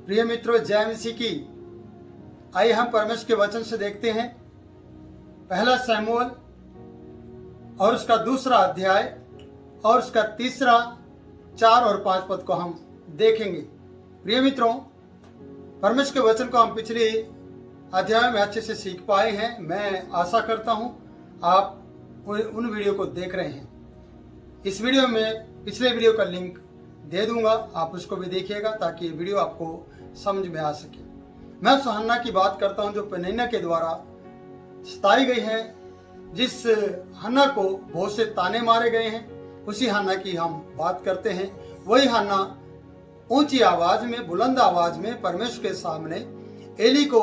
प्रिय मित्रों, जय मसीह की। आइए हम परमेश्वर के वचन से देखते हैं पहला शमूएल और उसका दूसरा अध्याय और उसका तीसरा 4 और 5 पद को हम देखेंगे। प्रिय मित्रों, परमेश्वर के वचन को हम पिछले अध्याय में अच्छे से सीख पाए हैं। मैं आशा करता हूं आप उन वीडियो को देख रहे हैं। इस वीडियो में पिछले वीडियो का लिंक दे दूंगा, आप उसको भी देखिएगा ताकि ये वीडियो आपको समझ में आ सके। मैं उस हन्ना की बात करता हूं जो पेनिन्ना के द्वारा सताई गई है, जिस हन्ना को बहुत से ताने मारे गए हैं, उसी हन्ना की हम बात करते हैं। वही हन्ना ऊंची आवाज में, बुलंद आवाज में परमेश्वर के सामने एली को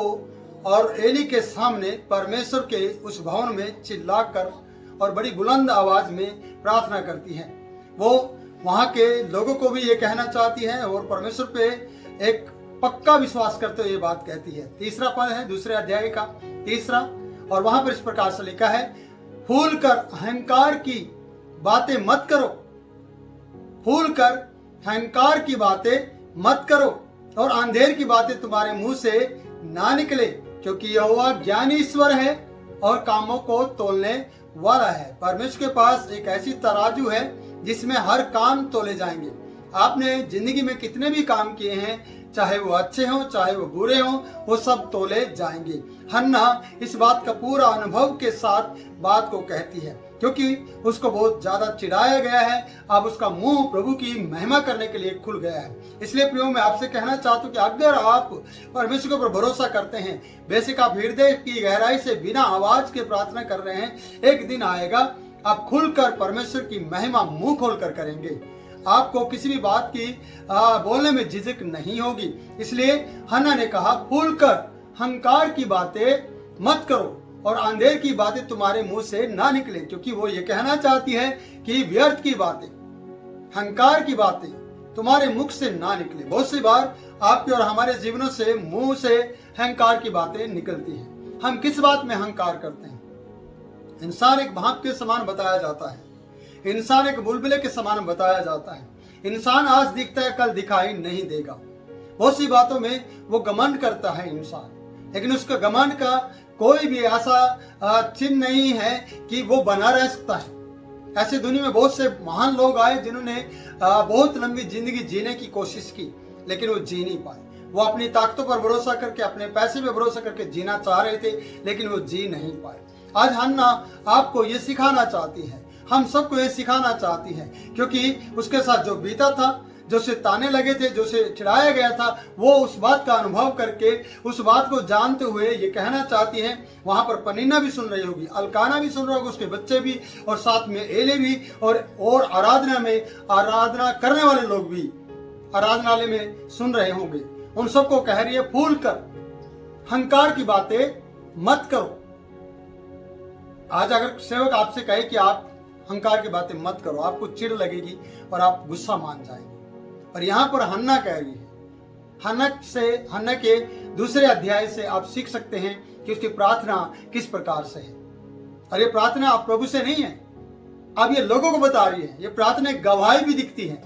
और एली के सामने परमेश्वर के उस भवन में चिल्लाकर और बड़ी बुलंद आवाज में प्रार्थना करती है। वो वहां के लोगों को भी ये कहना चाहती है और परमेश्वर पे एक पक्का विश्वास करते हुए ये बात कहती है। तीसरा पद है दूसरे अध्याय का तीसरा, और वहां पर इस प्रकार से लिखा है, फूल कर अहंकार की बातें मत करो, फूल कर अहंकार की बातें मत करो और अंधेर की बातें तुम्हारे मुंह से ना निकले, क्योंकि यहोवा ज्ञानी ईश्वर है और कामों को तोलने वाला है। परमेश्वर के पास एक ऐसी तराजू है जिसमें हर काम तोले जाएंगे। आपने जिंदगी में कितने भी काम किए हैं, चाहे वो अच्छे हों चाहे वो बुरे हों, वो सब तोले जाएंगे। हन्ना इस बात का पूरा अनुभव के साथ बात को कहती है, क्योंकि उसको बहुत ज्यादा चिढ़ाया गया है। अब उसका मुंह प्रभु की महिमा करने के लिए खुल गया है। इसलिए प्रियो, मैं आपसे कहना चाहता हूँ कि अगर आप परमेश्वर के ऊपर भरोसा करते हैं, बेशक आप हृदय की गहराई से बिना आवाज के प्रार्थना कर रहे हैं, एक दिन आएगा आप खुलकर परमेश्वर की महिमा मुंह खोलकर करेंगे। आपको किसी भी बात की बोलने में झिझक नहीं होगी। इसलिए हन्ना ने कहा, फूल कर अहंकार की बातें मत करो और अंधेर की बातें तुम्हारे मुंह से ना निकले, क्योंकि वो ये कहना चाहती है कि व्यर्थ की बातें, अहंकार की बातें तुम्हारे मुख से ना निकले। बहुत सी बार आपके और हमारे जीवनों से मुंह से अहंकार की बातें निकलती हैं। हम किस बात में अहंकार करते हैं? इंसान एक भाप के समान बताया जाता है, इंसान एक बुलबुले के समान बताया जाता है। इंसान आज दिखता है, कल दिखाई नहीं देगा। बहुत सी बातों में वो घमंड करता है इंसान, लेकिन उसका घमंड का कोई भी ऐसा चिन्ह नहीं है कि वो बना रह सकता है। ऐसे दुनिया में बहुत से महान लोग आए जिन्होंने बहुत लंबी जिंदगी जीने की कोशिश की, लेकिन वो जी नहीं पाए। वो अपनी ताकतों पर भरोसा करके, अपने पैसे पर भरोसा करके जीना चाह रहे थे, लेकिन वो जी नहीं पाए। आज हन्ना आपको ये सिखाना चाहती है, हम सबको ये सिखाना चाहती है, क्योंकि उसके साथ जो बीता था, जो से ताने लगे थे, जो से चिढ़ाया गया था, वो उस बात का अनुभव करके, उस बात को जानते हुए ये कहना चाहती है। वहां पर पेनिन्ना भी सुन रही होगी, अल्काना भी सुन रहा होगा, उसके बच्चे भी, और साथ में एली भी, और आराधना में आराधना करने वाले लोग भी आराधनालय में सुन रहे होंगे। उन सबको कह रही है, फूल कर अहंकार की बातें मत करो। आज अगर सेवक आपसे कहे कि आप अहंकार की बातें मत करो, आपको चिढ़ लगेगी और आप गुस्सा मान जाएंगे। और यहाँ पर हन्ना कह रही है। हन्ना के दूसरे अध्याय से आप सीख सकते हैं कि उसकी प्रार्थना किस प्रकार से है। और ये प्रार्थना आप प्रभु से नहीं है, अब ये लोगों को बता रही है। ये प्रार्थना गवाही भी दिखती है।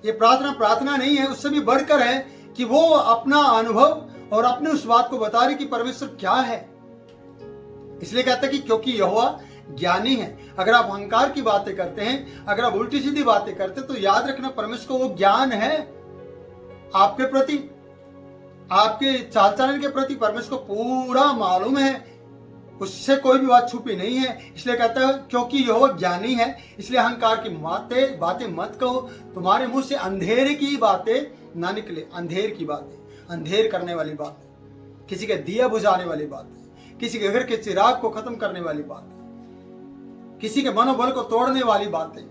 ये प्रार्थना नहीं है, उससे भी बढ़कर है कि वो अपना अनुभव और अपने उस बात को बता रही कि परमेश्वर क्या है। इसलिए कहता है कि क्योंकि यहोवा ज्ञानी है। अगर आप अहंकार की बातें करते हैं, अगर आप उल्टी सीधी बातें करते हैं, तो याद रखना परमेश्वर को वो ज्ञान है आपके प्रति, आपके चाल चलन के प्रति परमेश्वर को पूरा मालूम है, उससे कोई भी बात छुपी नहीं है। इसलिए कहता है क्योंकि यहोवा ज्ञानी है, इसलिए अहंकार की बातें मत कहो, तुम्हारे मुंह से अंधेरे की बातें ना निकले। अंधेर की बातें, अंधेर करने वाली बातें, किसी के दिया बुझाने वाली बातें, किसी के घर के चिराग को खत्म करने वाली बातें, किसी के मनोबल को तोड़ने वाली बातें,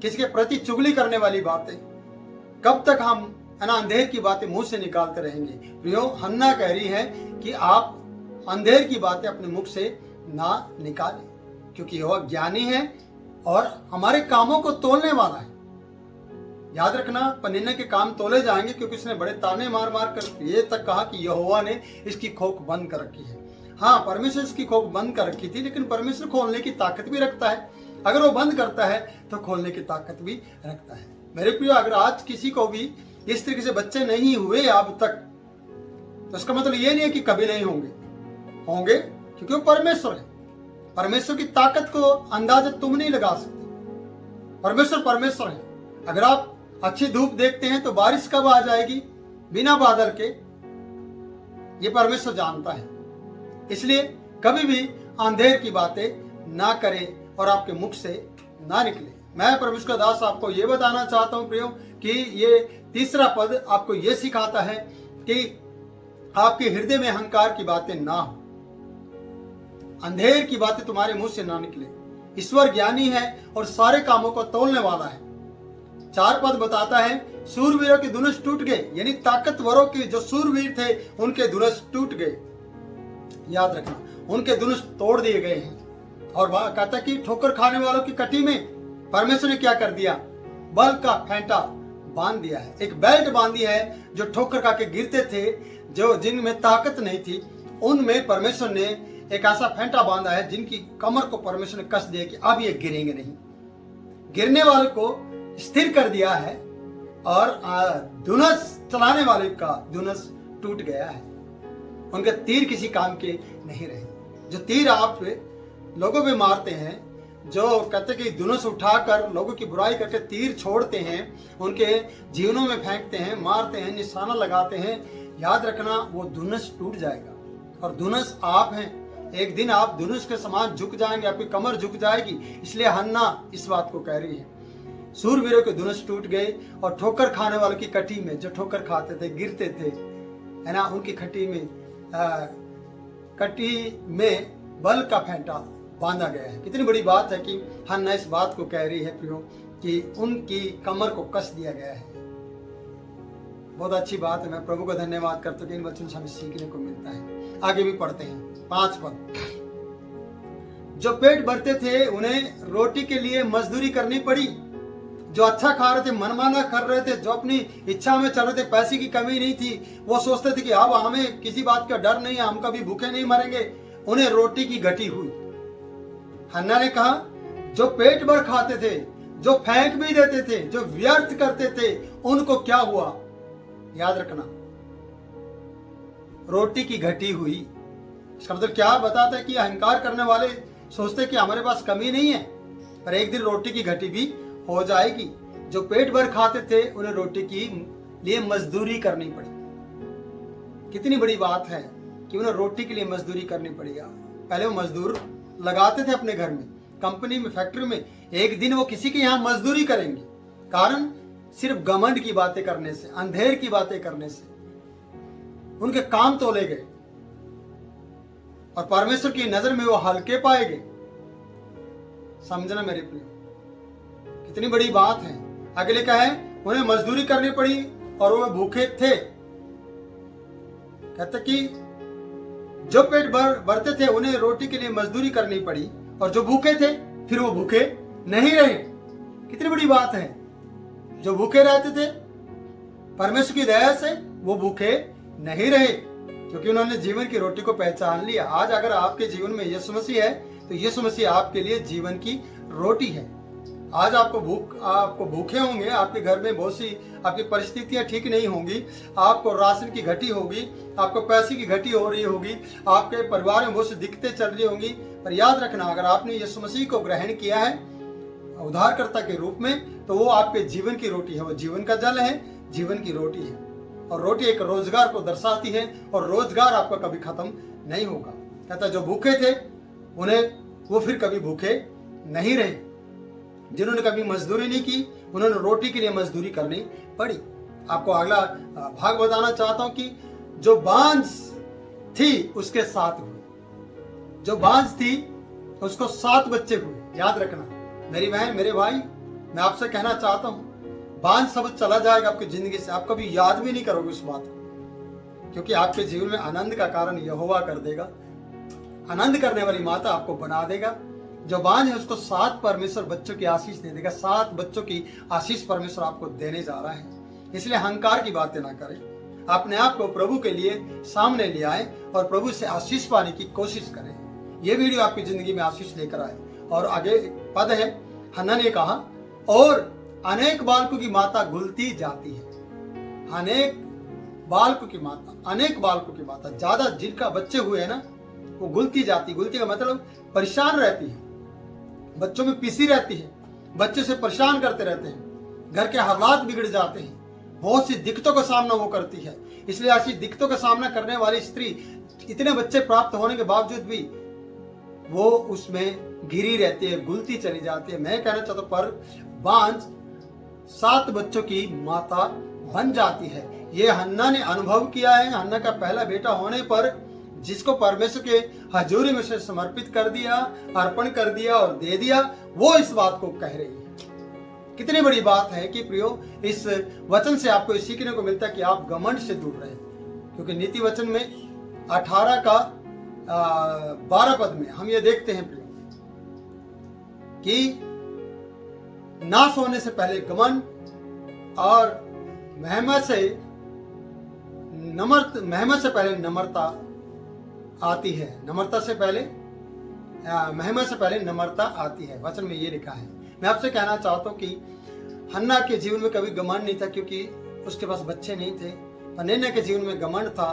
किसी के प्रति चुगली करने वाली बातें, कब तक हम अंधेर की बातें मुंह से निकालते रहेंगे? प्रियो, हन्ना कह रही है कि आप अंधेर की बातें अपने मुख से ना निकालें, क्योंकि यहोवा ज्ञानी है और हमारे कामों को तोलने वाला है। याद रखना, पेनिन्ना के काम तोले जाएंगे, क्योंकि उसने बड़े ताने मार मार कर ये तक कहा कि यहोवा ने इसकी खोक बंद कर रखी है। हाँ, परमेश्वर इसकी खोक बंद कर रखी थी, लेकिन परमेश्वर खोलने की ताकत भी रखता है। अगर वो बंद करता है तो खोलने की ताकत भी रखता है। मेरे प्रियो, अगर आज किसी को भी इस तरीके से बच्चे नहीं हुए अब तक, तो इसका मतलब ये नहीं है कि कभी नहीं होंगे, होंगे, क्योंकि वो परमेश्वर है। परमेश्वर की ताकत को अंदाजा तुम नहीं लगा सकते। परमेश्वर परमेश्वर है। अगर आप अच्छी धूप देखते हैं तो बारिश कब आ जाएगी बिना बादल के, ये परमेश्वर जानता है। इसलिए कभी भी अंधेर की बातें ना करें और आपके मुख से ना निकले। मैं परमेश्वर का दास आपको ये बताना चाहता हूं प्रियो कि ये तीसरा पद आपको ये सिखाता है कि आपके हृदय में अहंकार की बातें ना हो, अंधेर की बातें तुम्हारे मुंह से ना निकले। ईश्वर ज्ञानी है और सारे कामों को तोलने वाला है। 4 पद बताता है सूरवीरों के धनुष टूट गए, यानी ताकतवरों के जो सूरवीर थे उनके धनुष टूट गए। याद रखना, उनके धनुष तोड़ दिए गए हैं। और कहता कि ठोकर खाने वालों की कटी में परमेश्वर ने क्या कर दिया, बल का फेंटा बांध दिया है। एक बेल्ट बांधी है जो ठोकर खा के गिरते थे, जो जिनमें ताकत नहीं थी, उनमें परमेश्वर ने एक ऐसा फेंटा बांधा है जिनकी कमर को परमेश्वर ने कस दिया कि अब ये गिरेंगे नहीं। गिरने वाले को स्थिर कर दिया है और धनुष चलाने वाले का धनुष टूट गया है। उनके तीर किसी काम के नहीं रहे। जो तीर आप लोगों पे मारते हैं, जो कहते कि धनुष उठाकर लोगों की बुराई करके तीर छोड़ते हैं, उनके जीवनों में फेंकते हैं, मारते हैं, निशाना लगाते हैं, याद रखना वो धनुष टूट जाएगा। और धनुष आप हैं। एक दिन आप धनुष के समान झुक जाएंगे, आपकी कमर झुक जाएगी। इसलिए हन्ना इस बात को कह रही है। सूरवीरों के धनुष टूट गए और ठोकर खाने वालों की कटी में, जो ठोकर खाते थे, गिरते थे, है ना, उनकी कटी में बल का फेंटा बांधा गया है। कितनी बड़ी बात है कि हन्ना इस बात को कह रही है प्रियो कि उनकी कमर को कस दिया गया है। बहुत अच्छी बात है। मैं प्रभु को धन्यवाद करता हूँ कि इन बच्चों से हमें सीखने को मिलता है। आगे भी पढ़ते हैं 5 पद। जो पेट भरते थे उन्हें रोटी के लिए मजदूरी करनी पड़ी। जो अच्छा खा रहे थे, मनमाना कर रहे थे, जो अपनी इच्छा में चल रहे थे, पैसे की कमी नहीं थी, वो सोचते थे कि अब हमें किसी बात का डर नहीं है, हम कभी भूखे नहीं मरेंगे, उन्हें रोटी की घटी हुई। हन्ना ने कहा जो पेट भर खाते थे, जो फेंक भी देते थे, जो व्यर्थ करते थे, उनको क्या हुआ? याद रखना, रोटी की घटी हुई। इसका मतलब क्या बताता है कि अहंकार करने वाले सोचते कि हमारे पास कमी नहीं है, पर एक दिन रोटी की घटी भी हो जाएगी। जो पेट भर खाते थे उन्हें रोटी की लिए मजदूरी करनी पड़ी। कितनी बड़ी बात है कि उन्हें रोटी के लिए मजदूरी करनी पड़ेगा। पहले वो मजदूर लगाते थे अपने घर में, कंपनी में, फैक्ट्री में। एक दिन वो किसी के यहाँ मजदूरी करेंगे, कारण सिर्फ घमंड की बातें करने से, अंधेर की बातें करने से उनके काम तोले गए और परमेश्वर की नजर में वो हल्के पाए गए। समझना मेरे प्रिय, कितनी बड़ी बात है। अगले का है उन्हें मजदूरी करनी पड़ी और वो भूखे थे। कहते कि जो पेट भरते थे उन्हें रोटी के लिए मजदूरी करनी पड़ी, और जो भूखे थे फिर वो भूखे नहीं रहे। कितनी बड़ी बात है। जो भूखे रहते थे परमेश्वर की दया से वो भूखे नहीं रहे, क्योंकि उन्होंने जीवन की रोटी को पहचान लिया। आज अगर आपके जीवन में यीशु मसीह है तो यीशु मसीह आपके लिए जीवन की रोटी है। आज आपको भूखे होंगे, आपके घर में बहुत सी आपकी परिस्थितियां ठीक नहीं होंगी, आपको राशन की घटी होगी, आपको पैसे की घटी हो रही होगी, आपके परिवार में बहुत सी दिक्कतें चल रही होंगी, पर याद रखना, अगर आपने यीशु मसीह को ग्रहण किया है उद्धारकर्ता के रूप में, तो वो आपके जीवन की रोटी है। वो जीवन का जल है, जीवन की रोटी है। और रोटी एक रोजगार को दर्शाती है, और रोजगार आपका कभी खत्म नहीं होगा। कहता जो भूखे थे उन्हें वो फिर कभी भूखे नहीं रहे। जिन्होंने कभी मजदूरी नहीं की उन्होंने रोटी के लिए मजदूरी करनी पड़ी। आपको अगला भाग बताना चाहता हूं कि जो बांझ थी उसके 7 हुए। जो बांझ थी उसको 7 बच्चे हुए। याद रखना मेरी बहन, मेरे भाई, मैं आपसे कहना चाहता हूं, बांझ शब्द चला जाएगा आपकी जिंदगी से, आप कभी याद भी नहीं करोगे उस बात को, क्योंकि आपके जीवन में आनंद का कारण यहोवा कर देगा। आनंद करने वाली माता आपको बना देगा। जो बांझ है उसको 7 परमेश्वर बच्चों की आशीष दे देगा। 7 बच्चों की आशीष परमेश्वर आपको देने जा रहा है। इसलिए अहंकार की बातें ना करें, अपने आप को प्रभु के लिए सामने ले आए और प्रभु से आशीष पाने की कोशिश करें। यह वीडियो आपकी जिंदगी में आशीष लेकर आए। और आगे पद है, हन्ना ने कहा और अनेक बालकों की माता घुलती जाती है। अनेक बालकों की माता, अनेक बालकों की माता, ज्यादा जिनका बच्चे हुए हैं ना, वो गुलती जाती, गुलती का मतलब परेशान रहती है, बच्चों में पिसी रहती है, बच्चे से परेशान करते रहते हैं, घर के हालात बिगड़ जाते हैं, बहुत सी दिक्कतों का सामना वो करती है। इसलिए ऐसी दिक्कतों का सामना करने वाली स्त्री इतने बच्चे प्राप्त होने के बावजूद भी वो उसमें घिरी रहती है, गुलती चली जाती है। मैं कहना चाहता हूं, पर बांझ 7 बच्चों की माता बन जाती है। ये हन्ना ने अनुभव किया है। हन्ना का पहला बेटा होने पर जिसको परमेश्वर के हजूरी में से समर्पित कर दिया, अर्पण कर दिया और दे दिया, वो इस बात को कह रही है। कितनी बड़ी बात है कि प्रियो, इस वचन से आपको सीखने को मिलता है कि आप घमंड से दूर रहें, क्योंकि नीति वचन में 18 का 12 पद में हम ये देखते हैं प्रियो कि नाश होने से पहले घमंड और महिमा से पहले नम्रता आती है। नम्रता से पहले महिमा से पहले नम्रता आती है, वचन में ये लिखा है। मैं आपसे कहना चाहता हूँ कि हन्ना के जीवन में कभी घमंड नहीं था, क्योंकि उसके पास बच्चे नहीं थे। पनिन्ना के जीवन में घमंड था,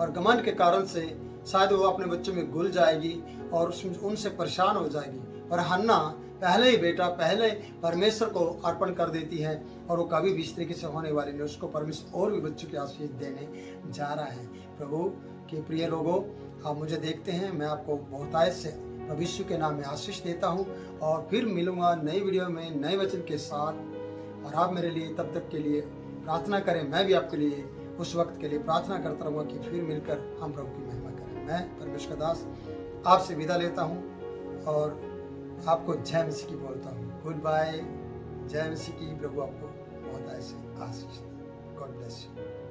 और घमंड के कारण से शायद वो अपने बच्चों में घुल जाएगी और उनसे परेशान हो जाएगी। और हन्ना पहले ही बेटा पहले परमेश्वर को अर्पण कर देती है, और वो कभी भी इस तरीके से होने वाली नहीं। उसको परमेश्वर और भी बच्चों की आशीष देने जा रहा है। प्रभु के प्रिय लोगों, आप मुझे देखते हैं, मैं आपको बहुतायत से भविष्य के नाम में आशीष देता हूँ, और फिर मिलूंगा नई वीडियो में नए वचन के साथ। और आप मेरे लिए तब तक के लिए प्रार्थना करें, मैं भी आपके लिए उस वक्त के लिए प्रार्थना करता रहूँगा कि फिर मिलकर हम प्रभु की महिमा करें। मैं परमेश्वर का दास आपसे विदा लेता हूँ और आपको जय मसीह की बोलता हूँ। गुड बाय, जय मसीह की। प्रभु आपको बहुत ऐसे आशीष दे। God bless you.